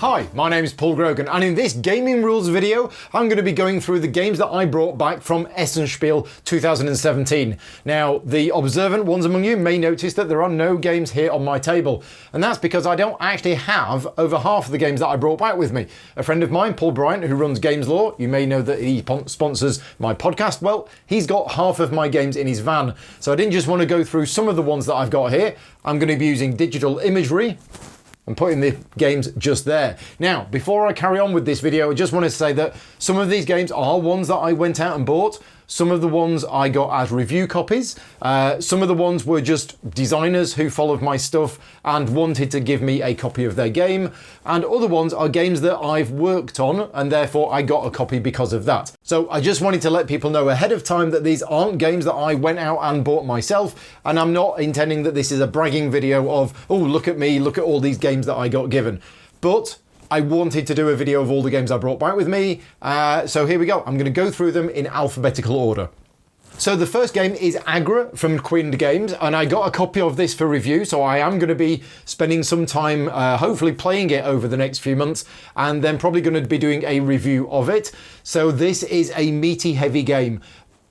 Hi, my name is Paul Grogan, and in this gaming rules video, I'm going to be going through the games that I brought back from Essen Spiel 2017. Now, the observant ones among you may notice that there are no games here on my table, and that's because I don't actually have over half of the games that I brought back with me. A friend of mine, Paul Bryant, who runs Games Law, you may know that he sponsors my podcast, well, he's got half of my games in his van. So I didn't just want to go through some of the ones that I've got here. I'm going to be using digital imagery and putting the games just there. Now, before I carry on with this video, I just want to say that some of these games are ones that I went out and bought. Some of the ones I got as review copies. Some of the ones were just designers who followed my stuff and wanted to give me a copy of their game. And other ones are games that I've worked on, and therefore I got a copy because of that. So I just wanted to let people know ahead of time that these aren't games that I went out and bought myself, and I'm not intending that this is a bragging video of, oh, look at me, look at all these games that I got given. But I wanted to do a video of all the games I brought back with me, so here we go. I'm going to go through them in alphabetical order. So the first game is Agra from Quind Games, and I got a copy of this for review, so I am going to be spending some time hopefully playing it over the next few months, and then probably going to be doing a review of it. So this is a meaty, heavy game.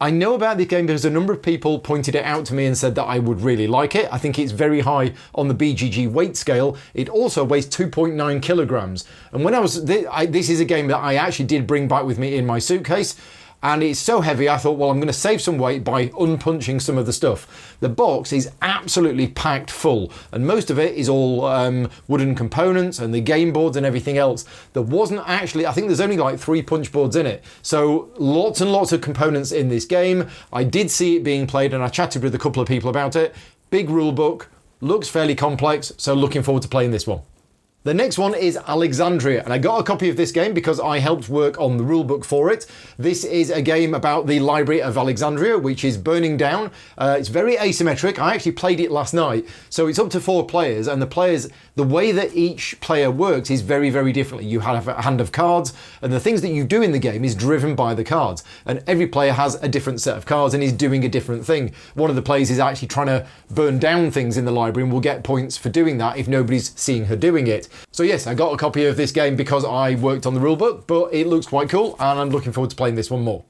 I know about this game because a number of people pointed it out to me and said that I would really like it. I think it's very high on the BGG weight scale. It also weighs 2.9 kilograms. And when this is a game that I actually did bring back with me in my suitcase. And it's so heavy, I thought, well, I'm going to save some weight by unpunching some of the stuff. The box is absolutely packed full, and most of it is all wooden components and the game boards and everything else. There wasn't actually, I think there's only like 3 punch boards in it. So lots and lots of components in this game. I did see it being played, and I chatted with a couple of people about it. Big rule book, looks fairly complex, so looking forward to playing this one. The next one is Alexandria, and I got a copy of this game because I helped work on the rulebook for it. This is a game about the Library of Alexandria, which is burning down. It's very asymmetric. I actually played it last night, so it's up to 4 players, and the way that each player works is very, very differently. You have a hand of cards, and the things that you do in the game is driven by the cards, and every player has a different set of cards and is doing a different thing. One of the players is actually trying to burn down things in the library and will get points for doing that if nobody's seeing her doing it. So yes, I got a copy of this game because I worked on the rulebook, but it looks quite cool and I'm looking forward to playing this one more.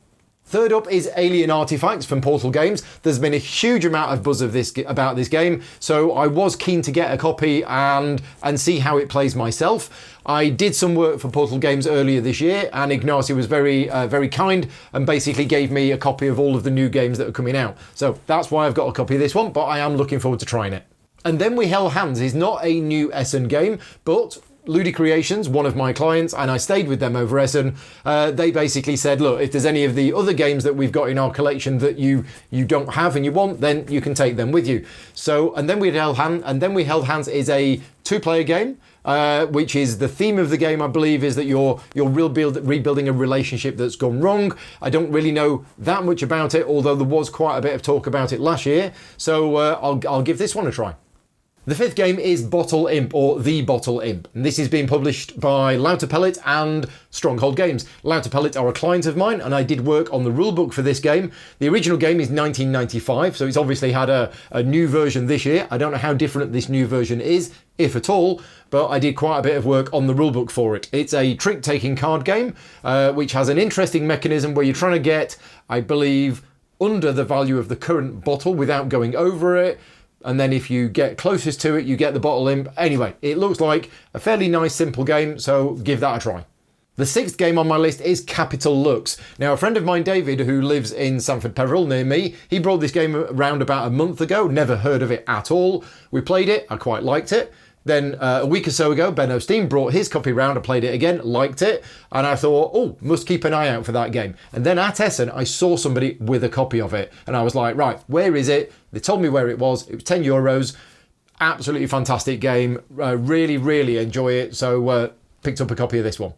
Third up is Alien Artifacts from Portal Games. There's been a huge amount of buzz about this game, so I was keen to get a copy and see how it plays myself. I did some work for Portal Games earlier this year, and Ignacy was very kind and basically gave me a copy of all of the new games that are coming out. So that's why I've got a copy of this one, but I am looking forward to trying it. And Then We Held Hands is not a new Essen game, but Ludi Creations, one of my clients, and I stayed with them over Essen, they basically said, look, if there's any of the other games that we've got in our collection that you don't have and you want, then you can take them with you. So, And Then We Held Hands is a 2-player game, which is the theme of the game, I believe, is that you're rebuilding a relationship that's gone wrong. I don't really know that much about it, although there was quite a bit of talk about it last year. So I'll give this one a try. The fifth game is Bottle Imp, or The Bottle Imp, and this is being published by Louter Pellet and Stronghold Games. Louter Pellet are a client of mine, and I did work on the rulebook for this game. The original game is 1995, so it's obviously had a new version this year. I don't know how different this new version is, if at all, but I did quite a bit of work on the rulebook for it. It's a trick-taking card game, which has an interesting mechanism where you're trying to get, I believe, under the value of the current bottle without going over it. And then if you get closest to it, you get the Bottle Imp. Anyway, it looks like a fairly nice, simple game, so give that a try. The sixth game on my list is Capital Lux. Now, a friend of mine, David, who lives in Sanford Peveril near me, he brought this game around about a month ago, never heard of it at all. We played it, I quite liked it. Then a week or so ago, Ben Osteen brought his copy round, I played it again, liked it, and I thought, oh, must keep an eye out for that game. And then at Essen, I saw somebody with a copy of it, and I was like, right, where is it? They told me where it was 10 euros, absolutely fantastic game, really, really enjoy it, so picked up a copy of this one.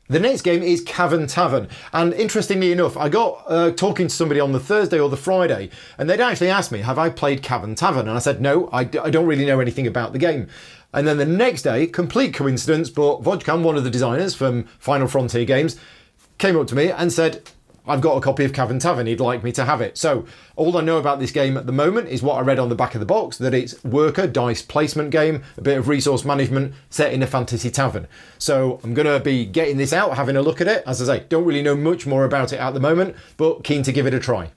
The next game is Tavern, and interestingly enough, I got talking to somebody on the Thursday or the Friday, and they'd actually asked me, have I played Tavern? And I said, no, I don't really know anything about the game. And then the next day, complete coincidence, but Vodkan, one of the designers from Final Frontier Games, came up to me and said, I've got a copy of Tavern, he'd like me to have it. So all I know about this game at the moment is what I read on the back of the box, that it's worker dice placement game, a bit of resource management set in a fantasy tavern. So I'm going to be getting this out, having a look at it. As I say, don't really know much more about it at the moment, but keen to give it a try.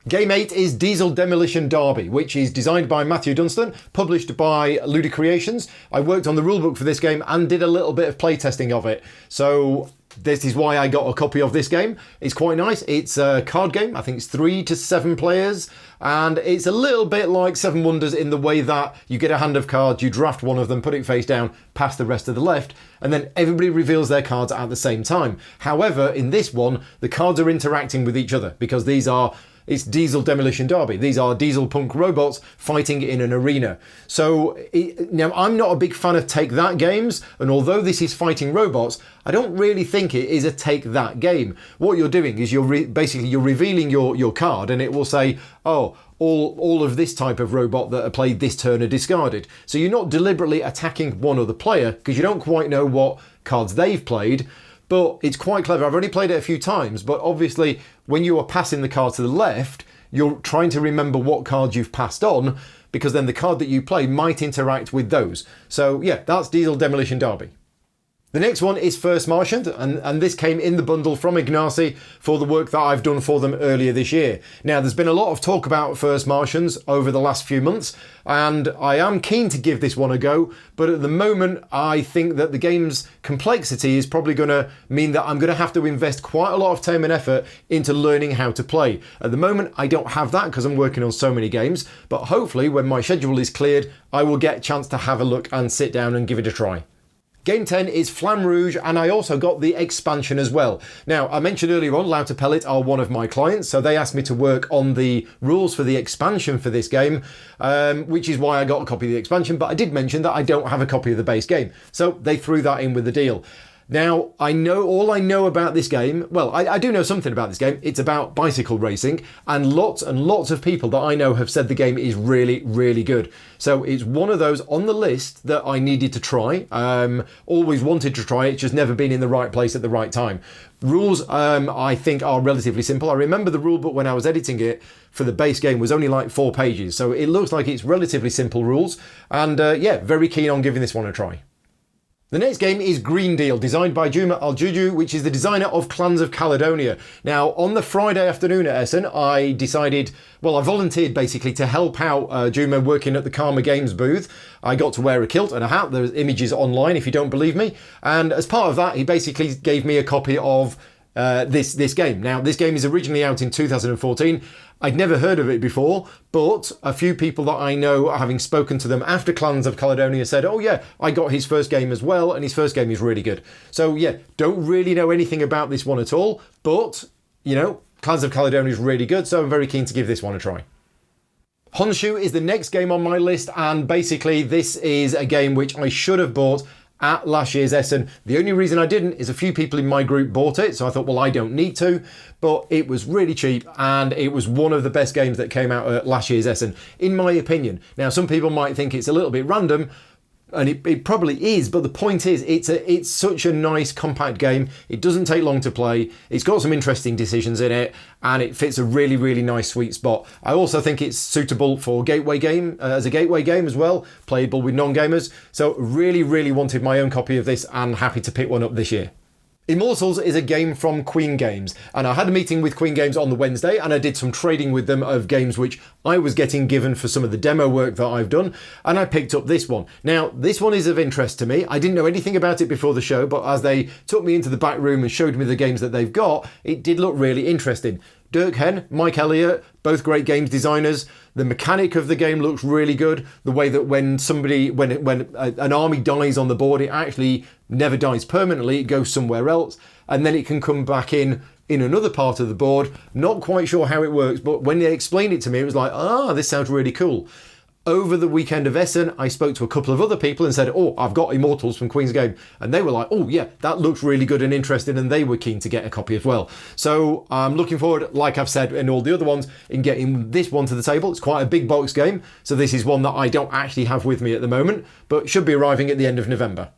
Game 8 is Diesel Demolition Derby, which is designed by Matthew Dunstan, published by Luda Creations. I worked on the rulebook for this game and did a little bit of playtesting of it. So this is why I got a copy of this game. It's quite nice. It's a card game. I think it's 3 to 7 players. And it's a little bit like Seven Wonders in the way that you get a hand of cards, you draft one of them, put it face down, pass the rest to the left, and then everybody reveals their cards at the same time. However, in this one, the cards are interacting with each other because it's Diesel Demolition Derby. These are diesel punk robots fighting in an arena. So now I'm not a big fan of take that games, and although this is fighting robots, I don't really think it is a take that game. What you're doing is you're revealing your card, and it will say, oh, all of this type of robot that are played this turn are discarded. So you're not deliberately attacking one other player because you don't quite know what cards they've played. But it's quite clever. I've only played it a few times, but obviously when you are passing the card to the left, you're trying to remember what cards you've passed on, because then the card that you play might interact with those. So yeah, that's Diesel Demolition Derby. The next one is First Marchant, and this came in the bundle from Ignacy for the work that I've done for them earlier this year. Now, there's been a lot of talk about First Marchants over the last few months, and I am keen to give this one a go, but at the moment, I think that the game's complexity is probably going to mean that I'm going to have to invest quite a lot of time and effort into learning how to play. At the moment, I don't have that because I'm working on so many games, but hopefully when my schedule is cleared, I will get a chance to have a look and sit down and give it a try. Game 10 is Flam Rouge, and I also got the expansion as well. Now, I mentioned earlier on, Loud to Pellet are one of my clients, so they asked me to work on the rules for the expansion for this game, which is why I got a copy of the expansion, but I did mention that I don't have a copy of the base game, so they threw that in with the deal. Now, all I know about this game, well, I do know something about this game. It's about bicycle racing, and lots of people that I know have said the game is really, really good. So it's one of those on the list that I needed to try. Always wanted to try it, just never been in the right place at the right time. Rules, I think, are relatively simple. I remember the rulebook when I was editing it for the base game was only like 4 pages, so it looks like it's relatively simple rules, and yeah, very keen on giving this one a try. The next game is Green Deal, designed by Juma Al-Juju, which is the designer of Clans of Caledonia. Now, on the Friday afternoon at Essen, I volunteered basically to help out Juma working at the Karma Games booth. I got to wear a kilt and a hat. There's images online if you don't believe me. And as part of that, he basically gave me a copy of this game. Now, this game is originally out in 2014. I'd never heard of it before, but a few people that I know, having spoken to them after Clans of Caledonia, said, oh yeah, I got his first game as well, and his first game is really good. So yeah, don't really know anything about this one at all, but, you know, Clans of Caledonia is really good, so I'm very keen to give this one a try. Honshu is the next game on my list, and basically this is a game which I should have bought at last year's Essen. The only reason I didn't is a few people in my group bought it, so I thought, well, I don't need to, but it was really cheap, and it was one of the best games that came out at last year's Essen, in my opinion. Now, some people might think it's a little bit random, and it probably is, but the point is, it's such a nice compact game. It doesn't take long to play. It's got some interesting decisions in it, and it fits a really, really nice sweet spot. I also think it's suitable for gateway game, as a gateway game as well, playable with non-gamers. So really, really wanted my own copy of this, and happy to pick one up this year. Immortals is a game from Queen Games, and I had a meeting with Queen Games on the Wednesday, and I did some trading with them of games which I was getting given for some of the demo work that I've done, and I picked up this one. Now, this one is of interest to me. I didn't know anything about it before the show, but as they took me into the back room and showed me the games that they've got, it did look really interesting. Dirk Henn, Mike Elliott, both great games designers. The mechanic of the game looks really good. The way that when an army dies on the board, it actually never dies permanently. It goes somewhere else, and then it can come back in another part of the board. Not quite sure how it works, but when they explained it to me, it was like, this sounds really cool. Over the weekend of Essen, I spoke to a couple of other people and said, I've got Immortals from Queen's Game. And they were like, oh yeah, that looks really good and interesting. And they were keen to get a copy as well. So I'm looking forward, like I've said in all the other ones, in getting this one to the table. It's quite a big box game. So this is one that I don't actually have with me at the moment, but should be arriving at the end of November.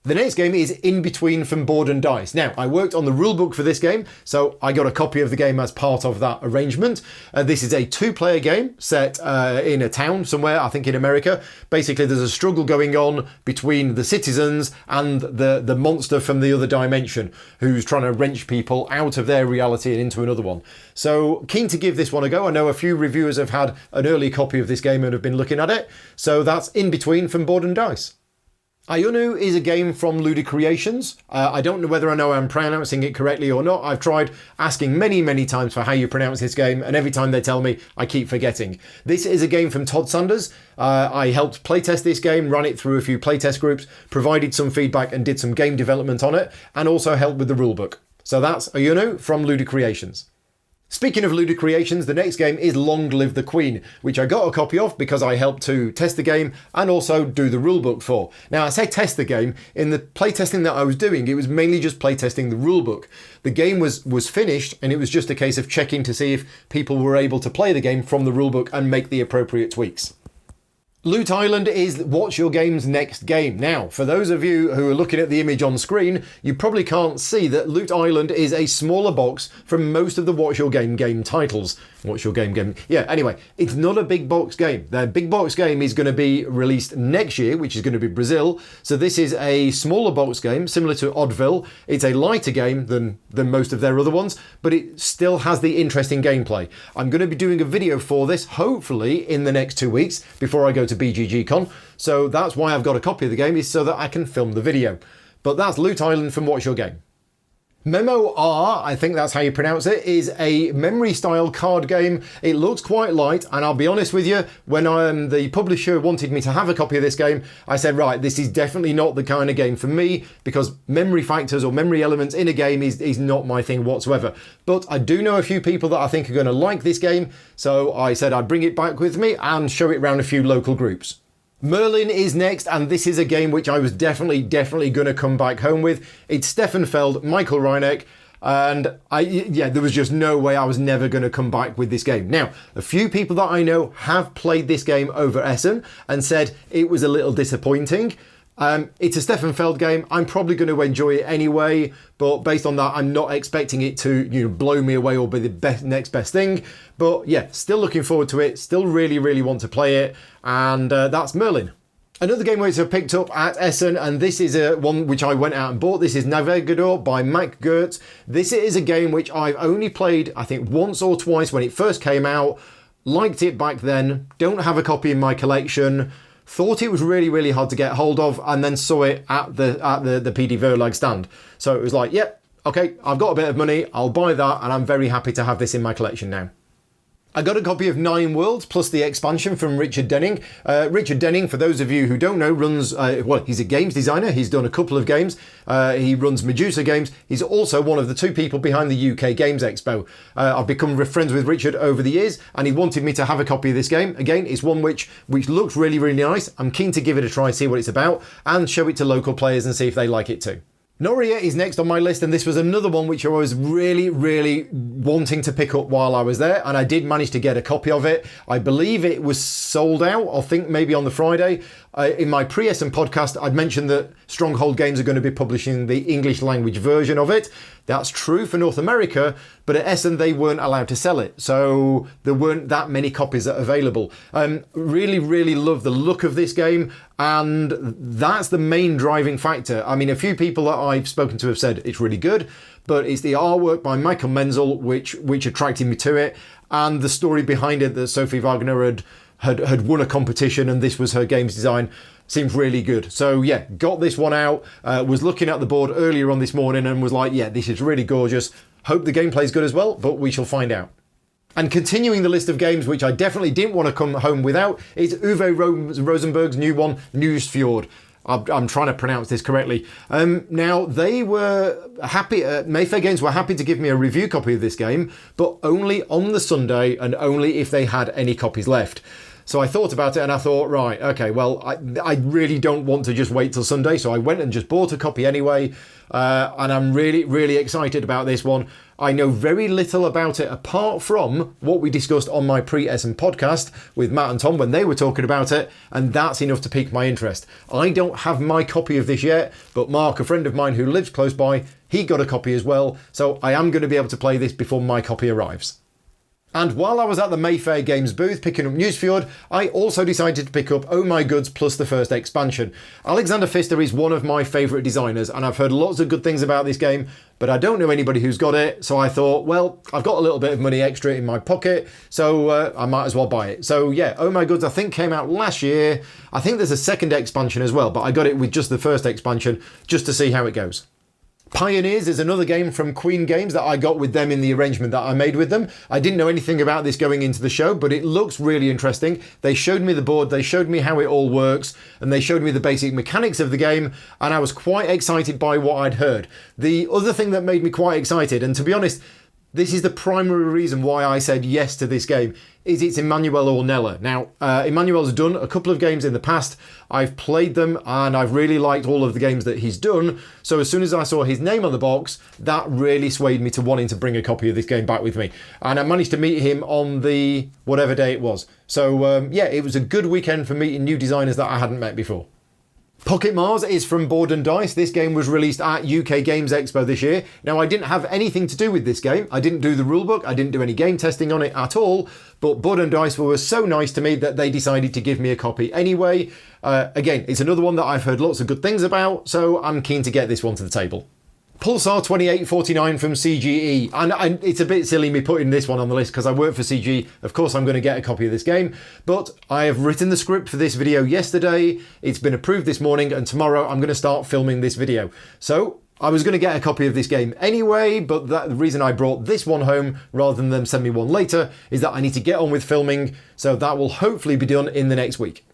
The next game is In Between from Board and Dice. Now, I worked on the rulebook for this game, so I got a copy of the game as part of that arrangement. This is a 2-player game set in a town somewhere, I think in America. Basically, there's a struggle going on between the citizens and the monster from the other dimension, who's trying to wrench people out of their reality and into another one. So, keen to give this one a go. I know a few reviewers have had an early copy of this game and have been looking at it. So that's In Between from Board and Dice. Ayunu is a game from Ludi Creations. I don't know whether I'm pronouncing it correctly or not. I've tried asking many times for how you pronounce this game, and every time they tell me, I keep forgetting. This is a game from Todd Sanders. I helped playtest this game, ran it through a few playtest groups, provided some feedback and did some game development on it, and also helped with the rulebook. So that's Ayunu from Ludi Creations. Speaking of Ludi Creations, the next game is Long Live the Queen, which I got a copy of because I helped to test the game and also do the rulebook for. Now, I say test the game, in the playtesting that I was doing, it was mainly just playtesting the rulebook. The game was finished and it was just a case of checking to see if people were able to play the game from the rulebook and make the appropriate tweaks. Loot Island is What's Your Game's next game. Now, for those of you who are looking at the image on screen, you probably can't see that Loot Island is a smaller box from most of the What's Your Game titles. What's Your Game? Yeah, anyway, it's not a big box game. Their big box game is going to be released next year, which is going to be Brazil. So this is a smaller box game, similar to Oddville. It's a lighter game than most of their other ones, but it still has the interesting gameplay. I'm going to be doing a video for this, hopefully in the next 2 weeks, before I go to BGG-Con. So that's why I've got a copy of the game, is so that I can film the video. But that's Loot Island from What's Your Game. Memo R, I think that's how you pronounce it, is a memory-style card game. It looks quite light, and I'll be honest with you, when the publisher wanted me to have a copy of this game, I said, right, this is definitely not the kind of game for me, because memory factors or memory elements in a game is not my thing whatsoever. But I do know a few people that I think are going to like this game, so I said I'd bring it back with me and show it around a few local groups. Merlyn is next, and this is a game which I was definitely going to come back home with. It's Stefan Feld, Michael Reineck, and there was just no way I was never going to come back with this game. Now, a few people that I know have played this game over Essen and said it was a little disappointing. It's a Stefan Feld game. I'm probably going to enjoy it anyway, but based on that, I'm not expecting it to blow me away or be the next best thing. But yeah, still looking forward to it. Still really want to play it, and that's Merlyn. Another game which I picked up at Essen, and this is one which I went out and bought. This is Navigador by Mike Gertz. This is a game which I've only played, I think, once or twice when it first came out. Liked it back then. Don't have a copy in my collection. Thought it was really hard to get hold of, and then saw it at the PD Verlag stand. So it was like, yep, okay, I've got a bit of money, I'll buy that, and I'm very happy to have this in my collection now. I got a copy of 9 Worlds plus the expansion from Richard Denning. Richard Denning, for those of you who don't know, runs, he's a games designer. He's done a couple of games. He runs Medusa Games. He's also one of the 2 people behind the UK Games Expo. I've become friends with Richard over the years, and he wanted me to have a copy of this game. Again, it's one which looks really nice. I'm keen to give it a try, see what it's about, and show it to local players and see if they like it too. Noria is next on my list, and this was another one which I was really wanting to pick up while I was there, and I did manage to get a copy of it. I believe it was sold out, I think maybe on the Friday. In my pre-Essen podcast, I'd mentioned that Stronghold Games are going to be publishing the English language version of it. That's true for North America, but at Essen they weren't allowed to sell it, so there weren't that many copies available. Really love the look of this game, and that's the main driving factor. I mean, a few people that I've spoken to have said it's really good, but it's the artwork by Michael Menzel which attracted me to it, and the story behind it that Sophie Wagner had won a competition and this was her games design. Seems really good. So yeah, got this one out, was looking at the board earlier on this morning and was like, yeah, this is really gorgeous. Hope the gameplay's good as well, but we shall find out. And continuing the list of games which I definitely didn't want to come home without is Uwe Rosenberg's new one, NewsFueled. I'm trying to pronounce this correctly. Now, they were happy, Mayfair Games were happy to give me a review copy of this game, but only on the Sunday and only if they had any copies left. So I thought about it and I thought, right, okay, well, I really don't want to just wait till Sunday. So I went and just bought a copy anyway. And I'm really, really excited about this one. I know very little about it apart from what we discussed on my pre-Essen podcast with Matt and Tom when they were talking about it, and that's enough to pique my interest. I don't have my copy of this yet, but Mark, a friend of mine who lives close by, he got a copy as well, so I am going to be able to play this before my copy arrives. And while I was at the Mayfair Games booth picking up NewsFueled, I also decided to pick up Oh My Goods plus the first expansion. Alexander Pfister is one of my favourite designers, and I've heard lots of good things about this game, but I don't know anybody who's got it, so I thought, well, I've got a little bit of money extra in my pocket, so I might as well buy it. So yeah, Oh My Goods I think came out last year. I think there's a second expansion as well, but I got it with just the first expansion just to see how it goes. Pioneers is another game from Queen Games that I got with them in the arrangement that I made with them. I didn't know anything about this going into the show, but it looks really interesting. They showed me the board, they showed me how it all works, and they showed me the basic mechanics of the game, and I was quite excited by what I'd heard. The other thing that made me quite excited, and to be honest, this is the primary reason why I said yes to this game, is it's Emmanuel Ornella. Now, Emmanuel's done a couple of games in the past. I've played them and I've really liked all of the games that he's done. So as soon as I saw his name on the box, that really swayed me to wanting to bring a copy of this game back with me. And I managed to meet him on the whatever day it was. So yeah, it was a good weekend for meeting new designers that I hadn't met before. Pocket Mars is from Board and Dice. This game was released at UK Games Expo this year. Now, I didn't have anything to do with this game. I didn't do the rulebook. I didn't do any game testing on it at all. But Board and Dice were so nice to me that they decided to give me a copy anyway. Again, it's another one that I've heard lots of good things about, so I'm keen to get this one to the table. Pulsar 2849 from CGE, and it's a bit silly me putting this one on the list because I work for CGE. Of course I'm going to get a copy of this game, but I have written the script for this video yesterday, it's been approved this morning, and tomorrow I'm going to start filming this video. So I was going to get a copy of this game anyway, but the reason I brought this one home rather than them send me one later is that I need to get on with filming, so that will hopefully be done in the next week.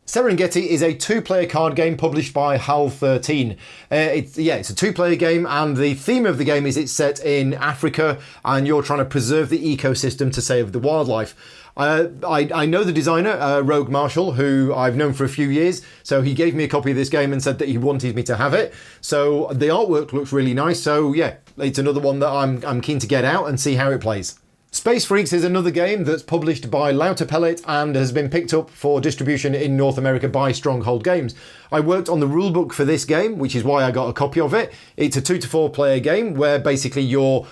Serengeti is a two-player card game published by HAL 13. It's a two-player game, and the theme of the game is it's set in Africa and you're trying to preserve the ecosystem to save the wildlife. I know the designer, Rogue Marshall, who I've known for a few years, so he gave me a copy of this game and said that he wanted me to have it. So the artwork looks really nice, so yeah, it's another one that I'm keen to get out and see how it plays. Space Freaks is another game that's published by Louter Pellet and has been picked up for distribution in North America by Stronghold Games. I worked on the rulebook for this game, which is why I got a copy of it. It's a 2 to 4 player game where basically you're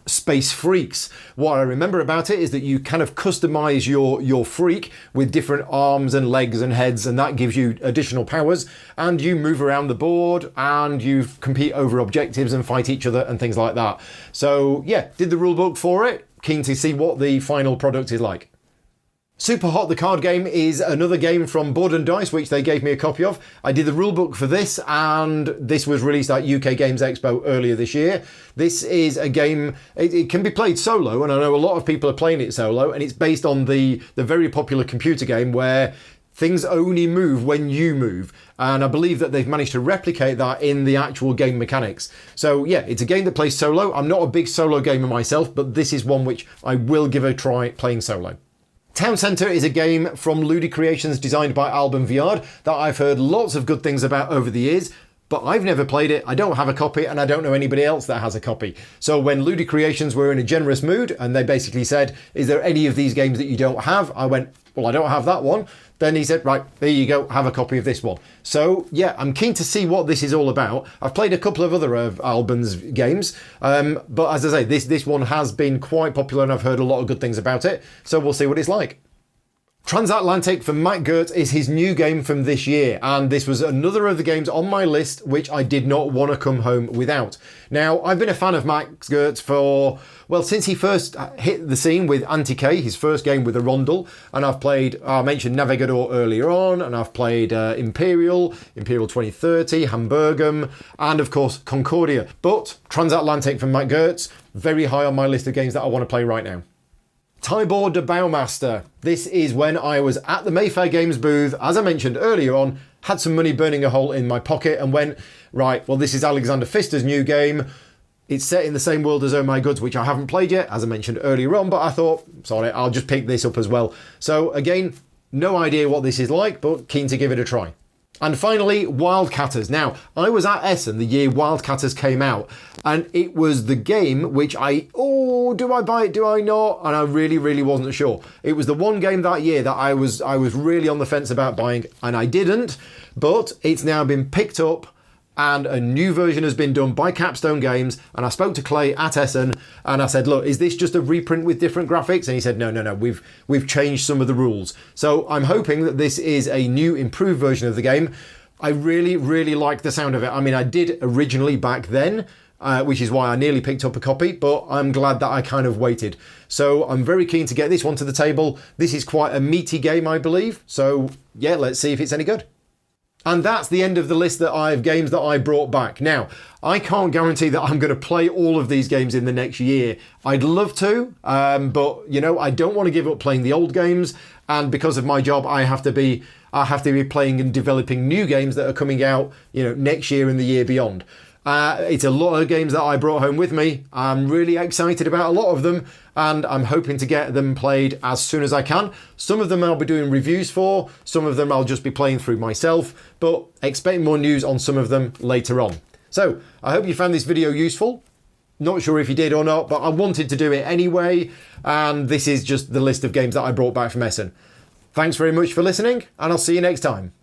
space freaks. What I remember about it is that you kind of customize your freak with different arms and legs and heads, and that gives you additional powers, and you move around the board and you compete over objectives and fight each other and things like that. So yeah, did the rulebook for it. Keen to see what the final product is like. Superhot, the card game, is another game from Board and Dice, which they gave me a copy of. I did the rulebook for this, and this was released at UK Games Expo earlier this year. This is a game, it can be played solo, and I know a lot of people are playing it solo, and it's based on the very popular computer game where things only move when you move, and I believe that they've managed to replicate that in the actual game mechanics. So yeah, it's a game that plays solo. I'm not a big solo gamer myself, but this is one which I will give a try playing solo. Town Centre is a game from Ludi Creations designed by Alban Viard that I've heard lots of good things about over the years, but I've never played it, I don't have a copy, and I don't know anybody else that has a copy. So when Ludi Creations were in a generous mood and they basically said, is there any of these games that you don't have? I went, well, I don't have that one. Then he said, right, there you go, have a copy of this one. So yeah, I'm keen to see what this is all about. I've played a couple of other of Alban's games, but as I say, this one has been quite popular and I've heard a lot of good things about it. So we'll see what it's like. Transatlantic from Matt Gertz is his new game from this year, and this was another of the games on my list which I did not want to come home without. Now, I've been a fan of Matt Gertz for, well, since he first hit the scene with Anti-K, his first game with a Rondel, and I've played, I mentioned Navigador earlier on, and I've played Imperial 2030, Hamburgum, and of course Concordia. But Transatlantic from Matt Gertz, very high on my list of games that I want to play right now. Toyboard, the bowmaster. This is when I was at the Mayfair Games booth, as I mentioned earlier on, had some money burning a hole in my pocket and went, right, well, this is Alexander Pfister's new game. It's set in the same world as Oh My Goods, which I haven't played yet, as I mentioned earlier on, but I thought, sorry, I'll just pick this up as well. So again, No idea what this is like, but keen to give it a try. And finally, Wildcatters. Now, I was at Essen the year Wildcatters came out, and it was the game which do I buy it, do I not? And I really wasn't sure. It was the one game that year that I was really on the fence about buying, and I didn't, but it's now been picked up, and a new version has been done by Capstone Games, and I spoke to Clay at Essen, and I said, look, is this just a reprint with different graphics? And he said, no, we've changed some of the rules. So I'm hoping that this is a new, improved version of the game. I really like the sound of it. I mean, I did originally back then, which is why I nearly picked up a copy, but I'm glad that I kind of waited. So I'm very keen to get this one to the table. This is quite a meaty game, I believe. So yeah, let's see if it's any good. And that's the end of the list of games that I brought back. Now, I can't guarantee that I'm going to play all of these games in the next year. I'd love to, but you know, I don't want to give up playing the old games. And because of my job, I have to be playing and developing new games that are coming out, you know, next year and the year beyond. It's a lot of games that I brought home with me. I'm really excited about a lot of them, and I'm hoping to get them played as soon as I can. Some of them I'll be doing reviews for, some of them I'll just be playing through myself, but expect more news on some of them later on. So, I hope you found this video useful. Not sure if you did or not, but I wanted to do it anyway, and this is just the list of games that I brought back from Essen. Thanks very much for listening, and I'll see you next time.